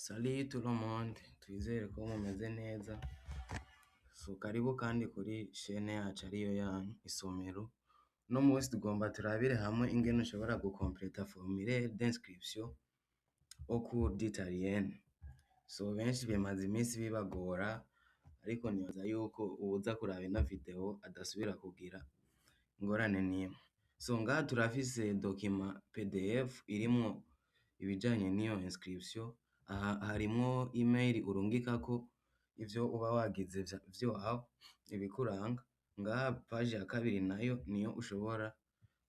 Salut tout le monde, twizere ko mumeze neza. So karibu kandi kuri chaîne yacu ariyo yanyu Isomero. Uno munsi tugomba turabire hamwe ingene ushobora gukompleta formulaire d'inscription au cours d'italien. So benshi bimaze iminsi bibagora, ariko nibaza yuko uwuza kuraba ino video adasubira kugira ingorane n'imwe. So ngaha turafise document PDF irimwo ibijanye n'iyo inscription. Aha harimwo email urungikako ivyo uba wagize vyaho ibikuranga. Ngaha page ya kabiri nayo niyo ushobora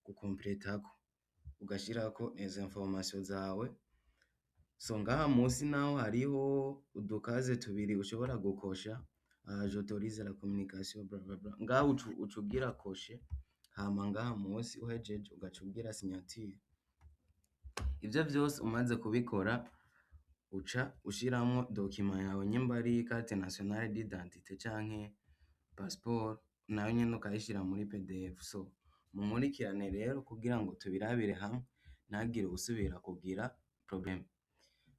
gukompletako ugashirako izo information zawe. So ngaha musi naho hariho udukaze tubiri ushobora gukosha, j'autorise la communication bla bla bla. Ngaha uca ugira koshe, hama ngaha musi uhejeje ugaca ugira signature. Ivyo vyose umaze kubikora uca ushiramwo document yawe, nyimba ari carte nationale d'identité canke passeport, nayo nyene ukayishira muri PDF. So munkurikirane rero kugira ngo tubirabire hamwe ntihagire usubira kugira problème.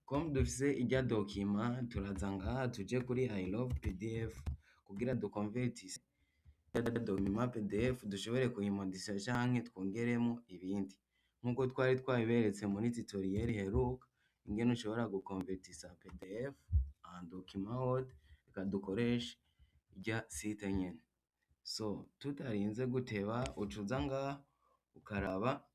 Comme dufise irya document, turaza ngaha tuje kuri I love PDF kugira dukonvertise document PDF dushobore kuyimodifya canke twongeremo ibindi, nkuko twari twabiberetse muri tutoriel iheruka ingene ushobora gukonvertisa PDF en document Word, reka dukoreshe irya site nyene. So tutarinze guteba uca uza ngaha ukaraba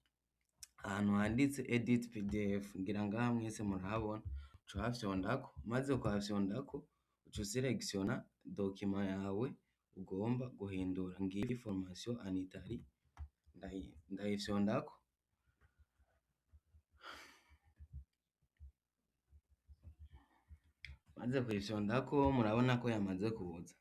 ahantu handitse edit PDF, ngira ngaha mwese murahabona, uca uhafyondako, maze kuhafyondako uca uselectiona document yawe ugomba guhindura. Ngiyi formation en Italie, ndayifyondako. Maze kuyifyondako murabona ko yamaze kuza.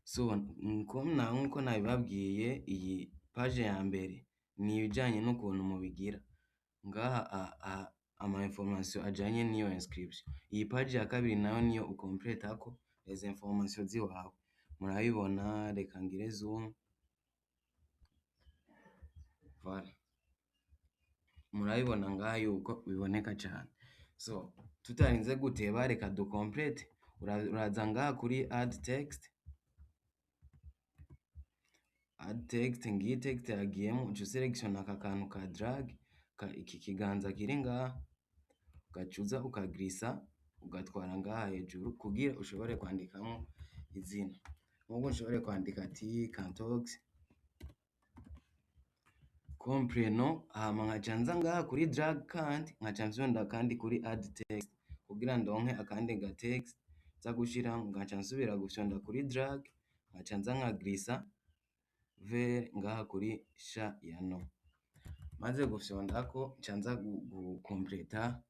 So nkuko nabibabwiye, iyi page ya mbere ni ibijanye n'ukuntu mubigira ngaha ama information ajanye n'iyo inscription. Iyi page ya kabiri nayo niyo ukompletako les informations ziwawe. Murabibona, reka ngire zoom. Voilà. Murabibona ngaha yuko biboneka cane. So tutarinze guteba reka dukomplete. Uraza ngaha kuri add text. Add text, ngiyi text yagiyemo, uca uselectiona aka kantu ka drag, iki kiganza kiri ngaha, ugaca uza ukaglissa ugatwara ngaha hejuru kugira ushobore kwandikamwo izina. Nkuko nshobore kwandika ati Kantox comme prénom, hama nkaca nza ngaha kuri drag kandi nkaca nfyonda kandi kuri add text kugira ndonke akandi ga text nza gushiramwo, ngaca nsubira gufyonda kuri drag, nkaca nza nkaglissa vers ngaha kuri sha ya no. Maze gufyondako nca nza gukompleta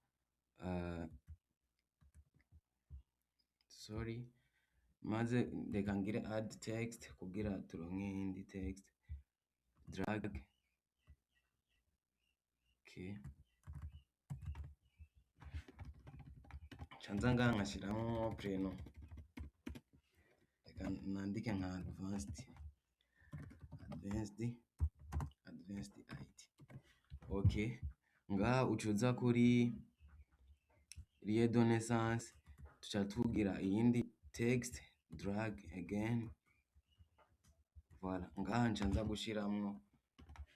maze reka ngire add text kugira turonke iyindi text, drag, okay. Nca nza ngaha nkashiramwo prénom, reka nandike nka advanced IT. Okay, ngaha uca uza kuri lieu de naissance, tuca tugira iyindi text, drag again. Voilà, ngaha nca nza gushiramwo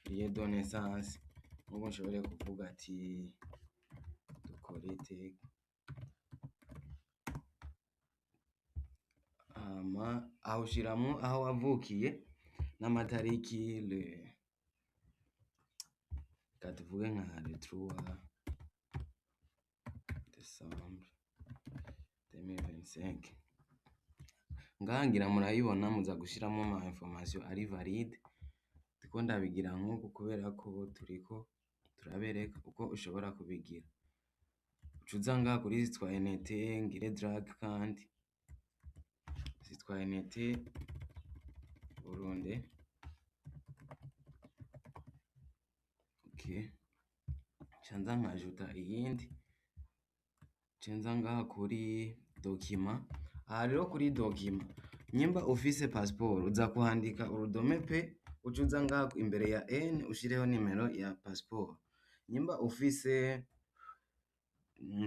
lieu de naissance, nkuko nshobore kuvuga ati dukore hama aho ushiramwo aho wavukiye n'amatariki, reka tuvuge nka le 3 Decembre 2025. Ngaha ngira murayibona, muza gushiramwo ama information ari valide. Ndiko ndabigira nkuku kubera ko turiko turabereka uko ushobora kubigira. Uca uza ngaha kuri citoyenneté, ngire drag kandi citoyenneté Burundi. Okay, nca nza nkajuta iyindi, nca nza ngaha kuri document. Aha rero kuri document, nyimba ufise passeport uza kuhandika urudome P, uca uza ngaha imbere ya N ushireho nimero ya passeport. Nyimba ufise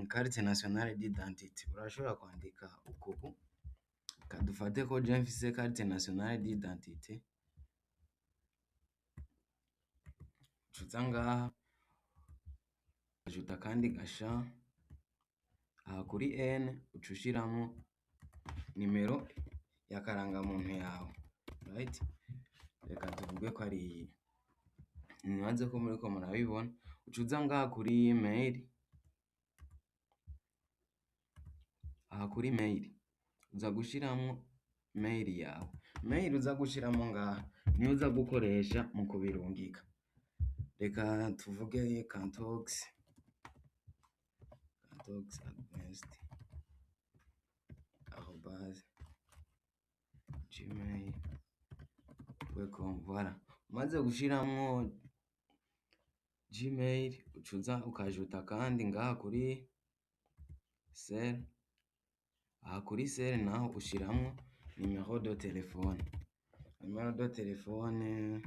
carte nationale d'identité urashobora kwandika uku kadufate ko je mfise carte nationale d'identité ucuza ngaha ukajuta kandi gasha aha kuri N uca ushiramo nimero y'akarangamuntu yawe right, reka tuvuge ko ari iyi, nibaze ko muriko murabibona. Uca uza ngaha kuri mail, aha kuri mail uza gushiramwo mail yawe, mail uza gushiramwo ngaha niyo uza gukoresha mu kubirungika. Reka tuvuge cantox @gmail.com. Voilà, umaze gushiramwo gmail uca uza ukajuta kandi ngaha kuri sel, aha kuri sel naho ushiramwo numero de telefone, numero de telefone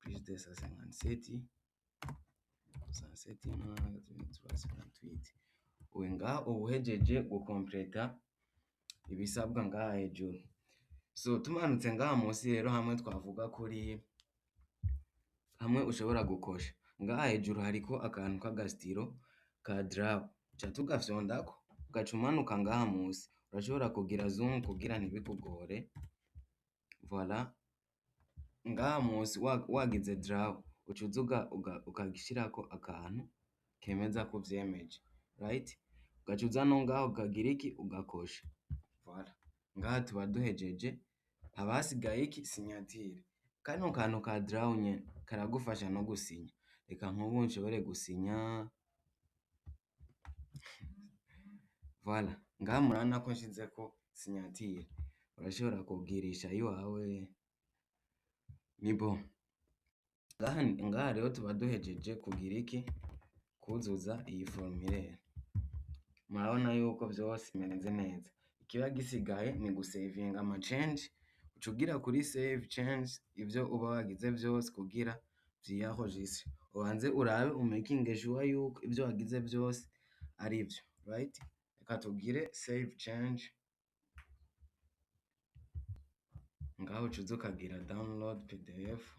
+257 67 ubu ngaha uba uhejeje gukompleta ibisabwa ngaha hejuru. So tumanutse ngaha munsi rero hamwe twavuga kuri hamwe ushobora gukosha ngaha hejuru hariko akantu k'agasitiro ka draw, uca tugafyondako ugaca umanuka ngaha munsi, urashobora kugira zoom kugira ntibikugore. Voilà, ngaha munsi wagize draw uca uza ukagishirako akantu kemeza ko uvyemeje right, ugaca uza no ngaho ukagira iki ugakosha. Voilà, ngaha tuba duhejeje, haba hasigaye iki signature. Kano kantu ka draw nyene karagufasha no gusinya, reka nk'ubu nshobore gusinya. Voilà, ngaha murabona ko nshizeko signature, urashobora kubwirisha iwawe ni bon. Ngaha rero tuba duhejeje kugira iki kuzuza iyi formulaire, murabona yuko vyose bimeze neza. Ikiba gisigaye ni gusevinga ama change, uca ugira kuri save change ivyo uba wagize vyose kugira vyienregistre, ubanze urabe umakinge sure yuko ivyo wagize vyose arivyo right. Reka tugire save change, ngaho uca uza ukagira download pdf.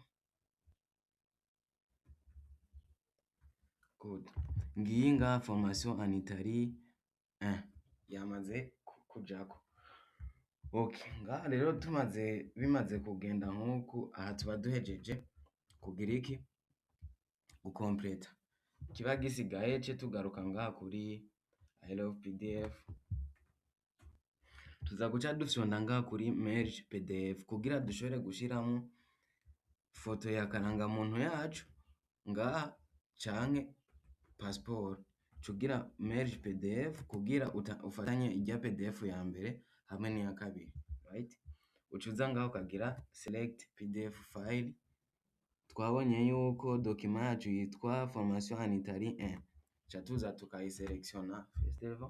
Good, ngiyi ngaha formation en Italie 1 yamaze kujako. Okay, ngaha rero bimaze kugenda nk'uku, aha tuba duhejeje kugira iki gukompleta. Ikiba gisigaye ce tugaruka ngaha kuri I love pdf, tuza guca dufyonda ngaha kuri merge pdf kugira dushobore gushiramwo foto ya karangamuntu yacu ngaha canke passport. Cugira merge pdf kugira ufatanye irya pdf ya mbere hamwe n'iya kabiri right. Uca uza ngaho ukagira select pdf file, twabonye yuko document yacu yitwa formation en Italie 1, ca tuza tukayiselectiona first level.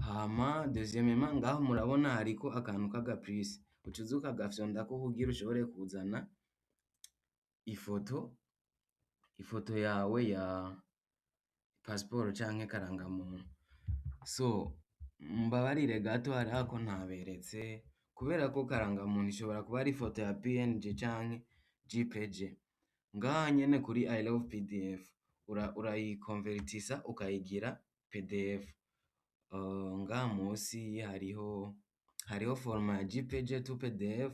Hama deuxièmement ngaho murabona hariko akantu k'aga plus, uca uza ukagafyondako kugira ushobore kuzana ifoto yawe ya passport canke karangamuntu. So mbabarire gato hariho ako ntaberetse, kubera ko karangamuntu ishobora kuba ari ifoto ya png canke jpg. Ngaha nyene kuri I love pdf urayikonvertisa ukayigira pdf. Ngaha munsi hariho forma ya jpg to pdf.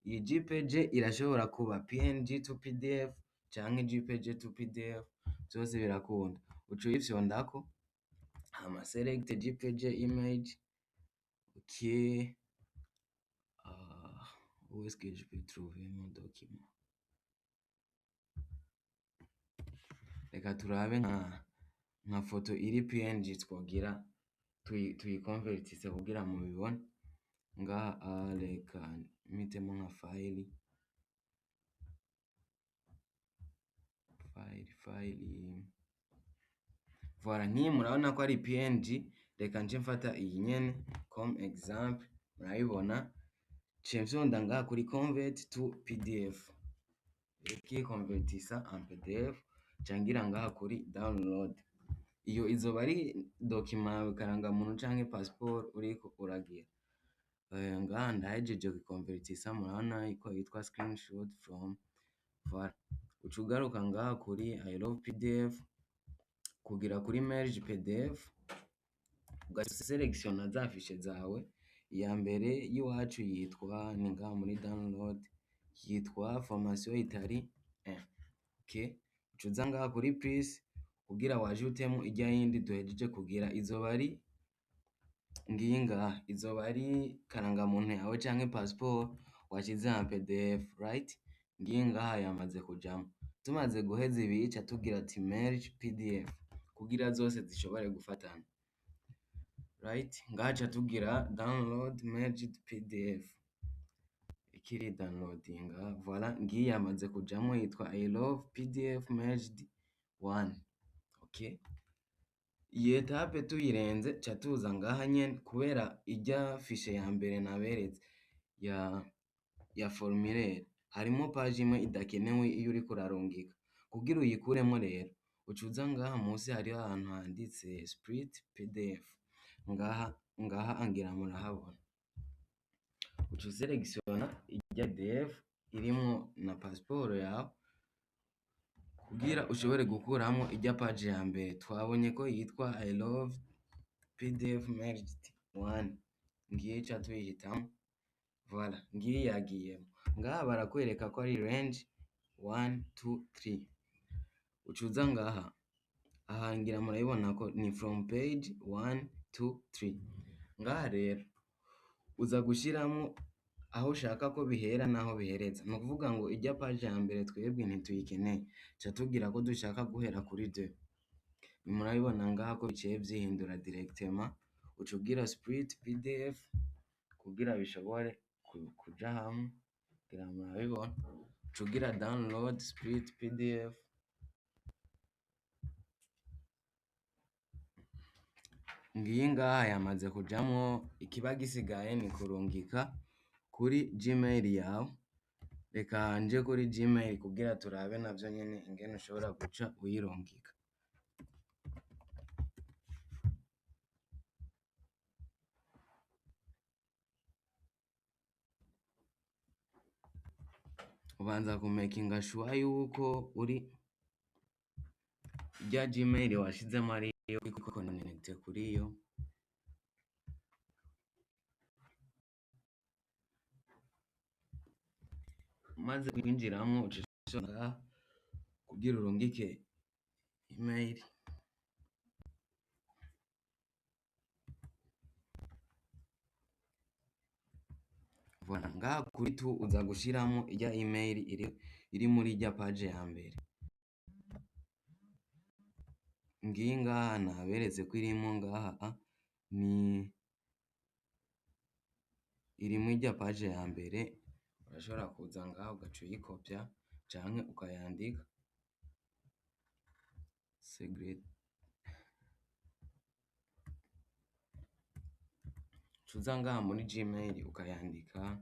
Iyi jpg irashobora kuba png to pdf canke jpg to pdf, vyose birakunda. Uca uyifyondako hama select jpg image. Okay, où est-ce que je peux trouver mon document? Reka turabe nka foto iri png twogira tuyikonvertise kugira mubibone ngaha. Reka mpitemo nka file. Voilà, nk'iyi murabona ko ari png, reka nce mfata iyi nyene comme exemple, murabibona ce mfyonda ngaha kuri convert to pdf, ikikonvertisa en pdf, ca ngira ngaha kuri download. iyo izoba ari dokima yawe karangamuntu canke passport uriko uragira. Ngaha ndahejeje kuyikonvertisa murabona ko yitwa screenshot from, voilà. Uca ugaruka ngaha kuri I love PDF, kugira kuri merge PDF, ugaselectiona za fishe zawe. Iya mbere y'iwacu yitwa ni ngaha muri download, yitwa formation itari okay. Uca uza ngaha kuri plus kugira wajutemo irya yindi duhejeje kugira, izoba ari ngiyi ngaha, izoba ari karangamuntu yawe canke passport washize nka PDF, right? Ngiyi ngaha yamaze kujamo. Tumaze guheza ibi ca tugira ati merge PDF kugira zose zishobore gufatana, right? Ngaha ca tugira download merged PDF, ikiri downloadinga, voilà. Ngiyi yamaze kujamo yitwa I love PDF merged 1, okay. Iyi etape tuyirenze ca tuza ngaha nyene, kubera irya fishe ya mbere naberetse ya formulaire harimo page imwe idakenewe iyo uriko urarungika. Kugira uyikuremo rero uca uza ngaha munsi hariho ahantu handitse split PDF, ngaha ngira murahabona. Uca uselectiona irya PDF irimwo na passport yawe kugira ushobore gukuramo irya page ya mbere twabonye ko yitwa I love PDF merged 1, ngiyi ca tuyihitamo, voilà. Ngiyi yagiyemo. Ngaha barakwereka ko ari range 1 2 3. Uca uza ngaha, aha ngira murabibona ko ni from page 1 2 3. Ngaha rero uza gushiramo aho ushaka ko bihera naho bihereza. Ni ukuvuga ngo irya page ya mbere twebwe ntituyikeneye, ca tugira ko dushaka guhera kuri 2. Murabibona ngaha ko biciye vyihindura directement. Uca ugira split PDF kugira bishobore kuja hamwe, ngira murabibona. Uca ugira download split PDF, ngiyi ngaha yamaze kujamwo. Ikiba gisigaye ni kurungika kuri Gmail yawe. Reka nje kuri Gmail kugira turabe navyo nyene ingene ushobora guca uyirungika. Ubanza kumakinga sure yuko uri irya Gmail washizemo ariyo uriko connect kuri yo. Maze kwinjiramwo uca ushona kugira urungike email. Voilà, ngaha kuri tu uza gushiramo irya email iri muri irya page ya mbere. Ngiyi ngaha naberetse ko irimo ngaha ni iri muri irya page ya mbere. Urashobora kuza ngaha ugaca uyikopya canke ukayandika secret. Uza ngaha muri Gmail ukayandika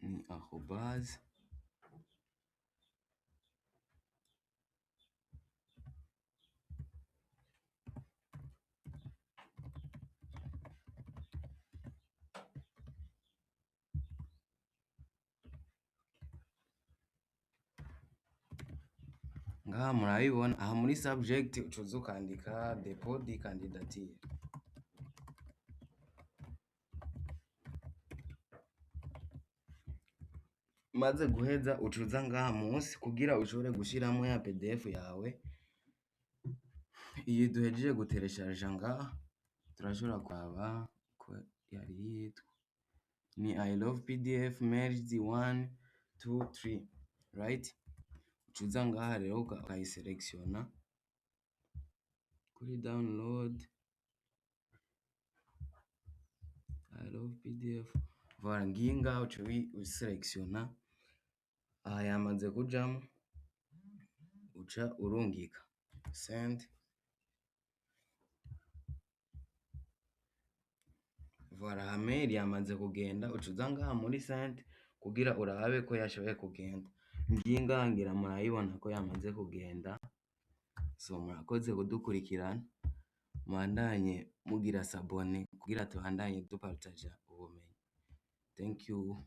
ni arobase ngaha murabibona. Aha muri subject uca uza ukandika depot de candidature. Maze guheza uca uza ngaha munsi kugira ushobore gushiramo ya PDF yawe. Iyi duhejeje gutereshaja ngaha turashobora kuraba ko yari yitwa ni I love PDF merged 1 2 3, right? Uca uza ngaha rero ukayiselectiona kuri download I love PDF, voilà. Ngiyi ngaha uca uyiselectiona aha yamaze kujamo, uca urungika send. Voilà, mail yamaze kugenda, uca uza ngaha muri send kugira urabe ko yashoboye kugenda. Ngiyi ngaha ngira murayibona ko yamaze kugenda. So murakoze kudukurikirana, mubandanye mugira sabone kugira tubandanye dupartaja ubumenyi. Thank you.